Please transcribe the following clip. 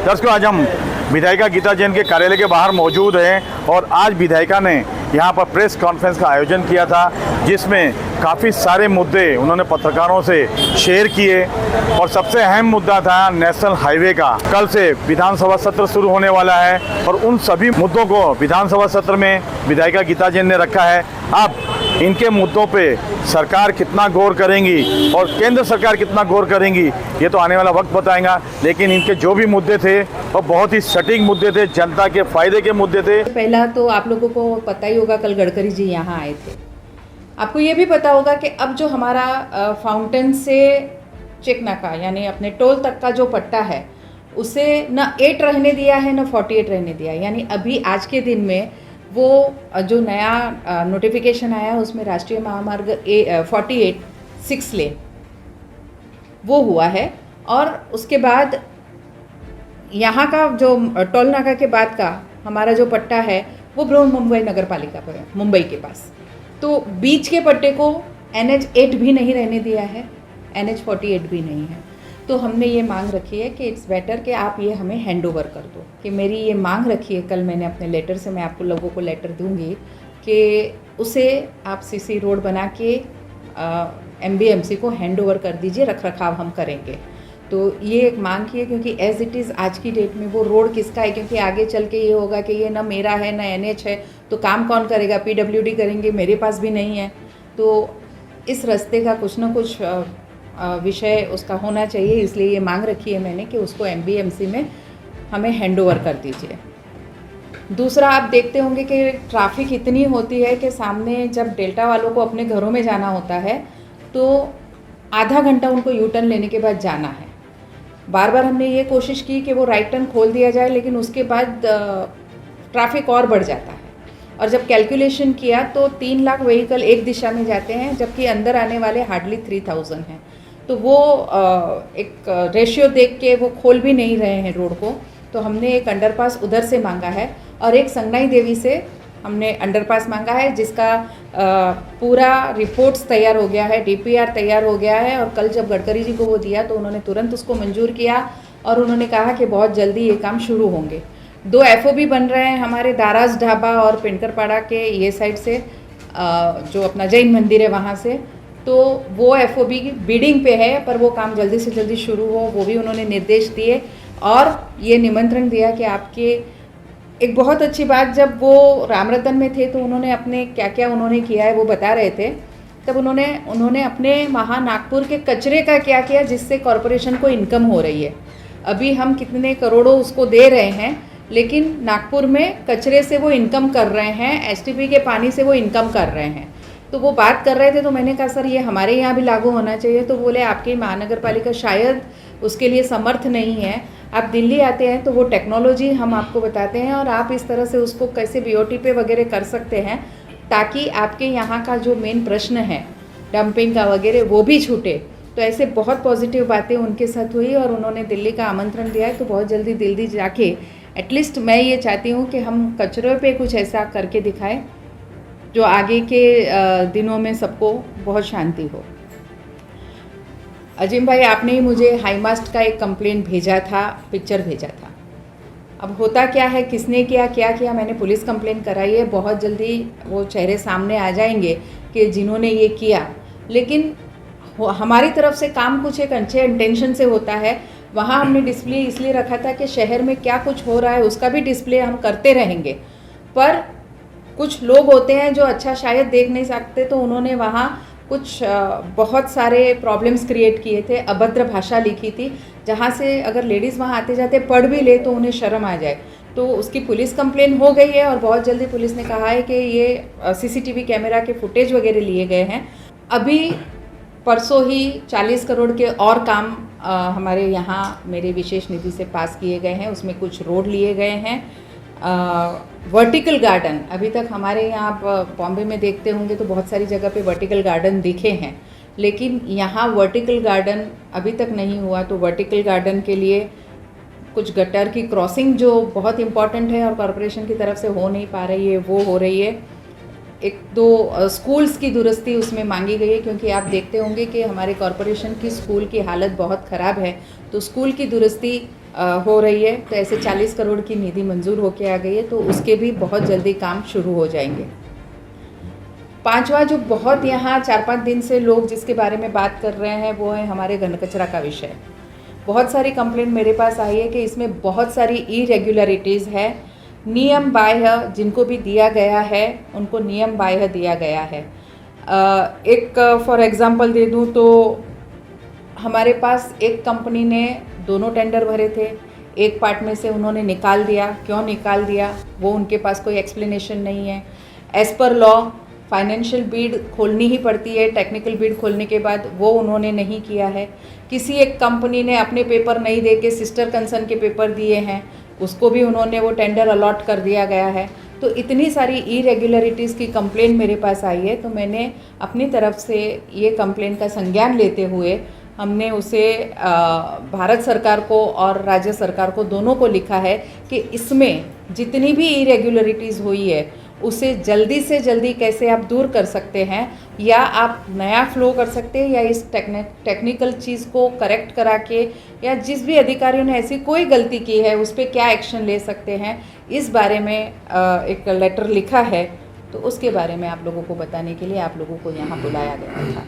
दर्शकों, आज हम विधायिका गीता जैन के कार्यालय के बाहर मौजूद हैं और आज विधायिका ने यहाँ पर प्रेस कॉन्फ्रेंस का आयोजन किया था, जिसमें काफ़ी सारे मुद्दे उन्होंने पत्रकारों से शेयर किए और सबसे अहम मुद्दा था नेशनल हाईवे का। कल से विधानसभा सत्र शुरू होने वाला है और उन सभी मुद्दों को विधानसभा सत्र में विधायिका गीता जैन ने रखा है। अब इनके मुद्दों पे सरकार कितना गौर करेंगी और केंद्र सरकार कितना गौर करेंगी, ये तो आने वाला वक्त बताएगा। लेकिन इनके जो भी मुद्दे थे वो बहुत ही सटीक मुद्दे थे, जनता के फायदे के मुद्दे थे। पहला तो आप लोगों को पता ही होगा, कल गडकरी जी यहाँ आए थे। आपको ये भी पता होगा कि अब जो हमारा फाउंटेन से चेक नाका यानी अपने टोल तक का जो पट्टा है, उसे न 8 रहने दिया है न 48 रहने दिया है। यानी अभी आज के दिन में वो जो नया नोटिफिकेशन आया उसमें राष्ट्रीय महामार्ग 48 6 लेन वो हुआ है। और उसके बाद यहाँ का जो टोल नाका के बाद का हमारा जो पट्टा है वो बृहन्मुंबई नगर पालिका पर है, मुंबई के पास। तो बीच के पट्टे को NH 8 भी नहीं रहने दिया है, NH 48 भी नहीं है। तो हमने ये मांग रखी है कि इट्स बेटर कि आप ये हमें हैंड ओवर कर दो। कि मेरी ये मांग रखी है, कल मैंने अपने लेटर से, मैं आपको लोगों को लेटर दूंगी कि उसे आप CC रोड बना के MBMC को हैंड ओवर कर दीजिए, रख रखाव हम करेंगे। तो ये एक मांग की है, क्योंकि एज इट इज़ आज की डेट में वो रोड किसका है, क्योंकि आगे चल के ये होगा कि ये ना मेरा है ना NH है, तो काम कौन करेगा? PWD करेंगे, मेरे पास भी नहीं है। तो इस रास्ते का कुछ ना कुछ विषय उसका होना चाहिए, इसलिए ये मांग रखी है मैंने कि उसको MBMC में हमें हैंड ओवर कर दीजिए। दूसरा, आप देखते होंगे कि ट्रैफिक इतनी होती है कि सामने जब डेल्टा वालों को अपने घरों में जाना होता है तो आधा घंटा उनको यू टर्न लेने के बाद जाना है। बार बार हमने ये कोशिश की कि वो राइट टर्न खोल दिया जाए, लेकिन उसके बाद ट्रैफिक और बढ़ जाता है। और जब कैलकुलेशन किया तो 3 लाख व्हीकल एक दिशा में जाते हैं, जबकि अंदर आने वाले हार्डली 3000 हैं। तो वो एक रेशियो देख के वो खोल भी नहीं रहे हैं रोड को। तो हमने एक अंडरपास उधर से मांगा है और एक संगनाई देवी से हमने अंडरपास मांगा है, जिसका पूरा रिपोर्ट्स तैयार हो गया है, DPR तैयार हो गया है। और कल जब गडकरी जी को वो दिया तो उन्होंने तुरंत उसको मंजूर किया और उन्होंने कहा कि बहुत जल्दी ये काम शुरू होंगे। 2 FOB बन रहे हैं हमारे दाराज ढाबा और पिंकरपाड़ा के ये साइड से, जो अपना जैन मंदिर है वहाँ से। तो वो FOB की बिडिंग पे है, पर वो काम जल्दी से जल्दी शुरू हो, वो भी उन्होंने निर्देश दिए। और ये निमंत्रण दिया कि आपके एक बहुत अच्छी बात, जब वो रामरतन में थे तो उन्होंने अपने क्या क्या उन्होंने किया है वो बता रहे थे। तब उन्होंने अपने नागपुर के कचरे का क्या किया, जिससे कॉरपोरेशन को इनकम हो रही है। अभी हम कितने करोड़ों उसको दे रहे हैं, लेकिन नागपुर में कचरे से वो इनकम कर रहे हैं, STP के पानी से वो इनकम कर रहे हैं। तो वो बात कर रहे थे, तो मैंने कहा सर ये हमारे यहाँ भी लागू होना चाहिए। तो बोले आपकी महानगर पालिका शायद उसके लिए समर्थ नहीं है, आप दिल्ली आते हैं तो वो टेक्नोलॉजी हम आपको बताते हैं और आप इस तरह से उसको कैसे BOT पे वगैरह कर सकते हैं, ताकि आपके यहाँ का जो मेन प्रश्न है डंपिंग का वगैरह वो भी छूटे। तो ऐसे बहुत पॉजिटिव बातें उनके साथ हुई और उन्होंने दिल्ली का आमंत्रण दिया है। तो बहुत जल्दी दिल्ली जाके एटलीस्ट मैं ये चाहती हूँ कि हम कचरे पे कुछ ऐसा करके दिखाएं जो आगे के दिनों में सबको बहुत शांति हो। अजीम भाई, आपने ही मुझे हाईमास्ट का एक कंप्लेंट भेजा था, पिक्चर भेजा था। अब होता क्या है, किसने किया, क्या किया, मैंने पुलिस कंप्लेंट कराई है। बहुत जल्दी वो चेहरे सामने आ जाएंगे कि जिन्होंने ये किया। लेकिन हमारी तरफ से काम कुछ एक अच्छे इंटेंशन से होता है। वहाँ हमने डिस्प्ले इसलिए रखा था कि शहर में क्या कुछ हो रहा है उसका भी डिस्प्ले हम करते रहेंगे। पर कुछ लोग होते हैं जो अच्छा शायद देख नहीं सकते, तो उन्होंने वहाँ कुछ बहुत सारे प्रॉब्लम्स क्रिएट किए थे, अभद्र भाषा लिखी थी, जहाँ से अगर लेडीज़ वहाँ आते जाते पढ़ भी ले तो उन्हें शर्म आ जाए। तो उसकी पुलिस कंप्लेन हो गई है और बहुत जल्दी पुलिस ने कहा है कि ये CCTV कैमरा के फुटेज वगैरह लिए गए हैं। अभी परसों ही 40 करोड़ के और काम हमारे यहाँ मेरे विशेष निधि से पास किए गए हैं। उसमें कुछ रोड लिए गए हैं। वर्टिकल गार्डन, अभी तक हमारे यहाँ आप बॉम्बे में देखते होंगे तो बहुत सारी जगह पे वर्टिकल गार्डन दिखे हैं, लेकिन यहाँ वर्टिकल गार्डन अभी तक नहीं हुआ। तो वर्टिकल गार्डन के लिए कुछ गटर की क्रॉसिंग जो बहुत इम्पॉर्टेंट है और कॉरपोरेशन की तरफ से हो नहीं पा रही है, वो हो रही है। 1-2 स्कूल्स की दुरुस्ती उसमें मांगी गई है, क्योंकि आप देखते होंगे कि हमारे कॉरपोरेशन की स्कूल की हालत बहुत ख़राब है। तो स्कूल की दुरुस्ती हो रही है, तो ऐसे 40 करोड़ की निधि मंजूर होके आ गई है, तो उसके भी बहुत जल्दी काम शुरू हो जाएंगे। पांचवा जो बहुत यहाँ 4-5 दिन से लोग जिसके बारे में बात कर रहे हैं वो है हमारे घन कचरा का विषय। बहुत सारी कंप्लेंट मेरे पास आई है कि इसमें बहुत सारी इरेगुलरिटीज़ है, नियम बाह्य जिनको भी दिया गया है उनको नियम बाह्य दिया गया है। एक फॉर एग्जांपल दे दूं तो हमारे पास एक कंपनी ने दोनों टेंडर भरे थे, एक पार्ट में से उन्होंने निकाल दिया। क्यों निकाल दिया वो उनके पास कोई एक्सप्लेनेशन नहीं है। As per law financial Beed खोलनी ही पड़ती है, टेक्निकल बीड खोलने के बाद वो उन्होंने नहीं किया है। किसी एक कंपनी ने अपने पेपर नहीं दे के सिस्टर कंसर्न के पेपर दिए हैं, उसको भी उन्होंने वो टेंडर अलॉट कर दिया गया है। तो इतनी सारी इरेगुलरिटीज़ की कंप्लेंट मेरे पास आई है, तो मैंने अपनी तरफ से ये कंप्लेंट का संज्ञान लेते हुए हमने उसे भारत सरकार को और राज्य सरकार को दोनों को लिखा है कि इसमें जितनी भी इरेगुलरिटीज़ हुई है उसे जल्दी से जल्दी कैसे आप दूर कर सकते हैं, या आप नया फ्लो कर सकते हैं, या इस टेक्निकल चीज़ को करेक्ट करा के, या जिस भी अधिकारियों ने ऐसी कोई गलती की है उस पर क्या एक्शन ले सकते हैं, इस बारे में एक लेटर लिखा है। तो उसके बारे में आप लोगों को बताने के लिए आप लोगों को यहाँ बुलाया गया था।